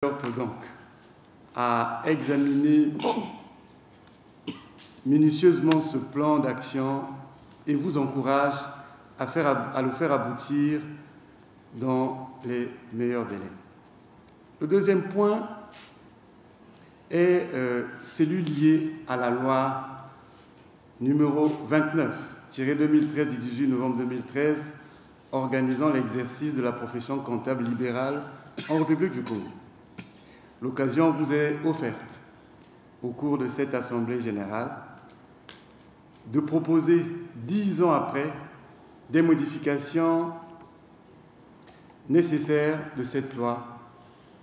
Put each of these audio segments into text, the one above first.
Donc à examiner minutieusement ce plan d'action et vous encourage à le faire aboutir dans les meilleurs délais. Le deuxième point est celui lié à la loi numéro 29-2013 du 18 novembre 2013 organisant l'exercice de la profession comptable libérale en République du Congo. L'occasion vous est offerte au cours de cette Assemblée générale de proposer 10 ans après des modifications nécessaires de cette loi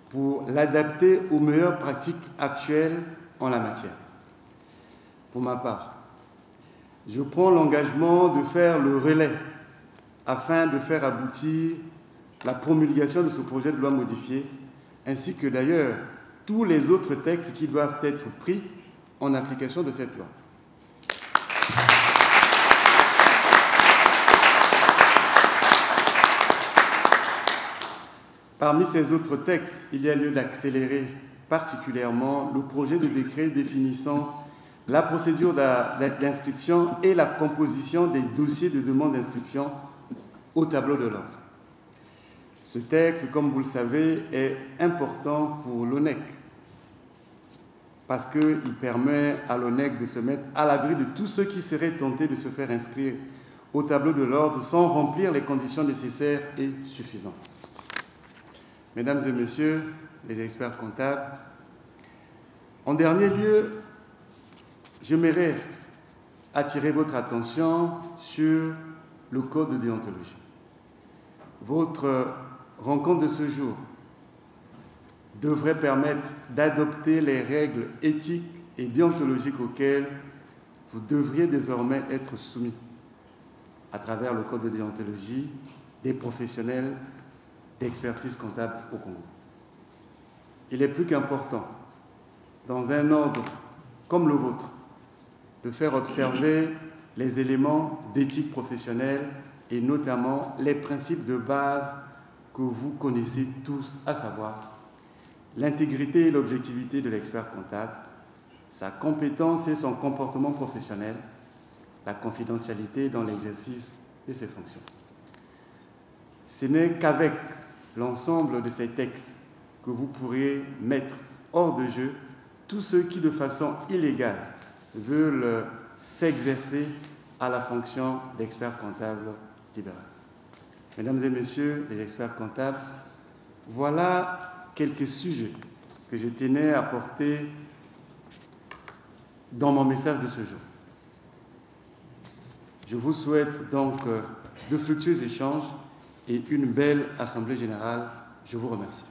pour l'adapter aux meilleures pratiques actuelles en la matière. Pour ma part, je prends l'engagement de faire le relais afin de faire aboutir la promulgation de ce projet de loi modifié, ainsi que d'ailleurs tous les autres textes qui doivent être pris en application de cette loi. Parmi ces autres textes, il y a lieu d'accélérer particulièrement le projet de décret définissant la procédure d'inscription et la composition des dossiers de demande d'inscription au tableau de l'ordre. Ce texte, comme vous le savez, est important pour l'ONEC parce qu'il permet à l'ONEC de se mettre à l'abri de tous ceux qui seraient tentés de se faire inscrire au tableau de l'ordre sans remplir les conditions nécessaires et suffisantes. Mesdames et messieurs les experts comptables, en dernier lieu, j'aimerais attirer votre attention sur le code de déontologie. Votre rencontre de ce jour devrait permettre d'adopter les règles éthiques et déontologiques auxquelles vous devriez désormais être soumis à travers le code de déontologie des professionnels d'expertise comptable au Congo. Il est plus qu'important, dans un ordre comme le vôtre, de faire observer les éléments d'éthique professionnelle et notamment les principes de base que vous connaissez tous, à savoir l'intégrité et l'objectivité de l'expert comptable, sa compétence et son comportement professionnel, la confidentialité dans l'exercice de ses fonctions. Ce n'est qu'avec l'ensemble de ces textes que vous pourrez mettre hors de jeu tous ceux qui, de façon illégale, veulent s'exercer à la fonction d'expert comptable libéral. Mesdames et messieurs les experts comptables, voilà quelques sujets que je tenais à porter dans mon message de ce jour. Je vous souhaite donc de fructueux échanges et une belle Assemblée générale. Je vous remercie.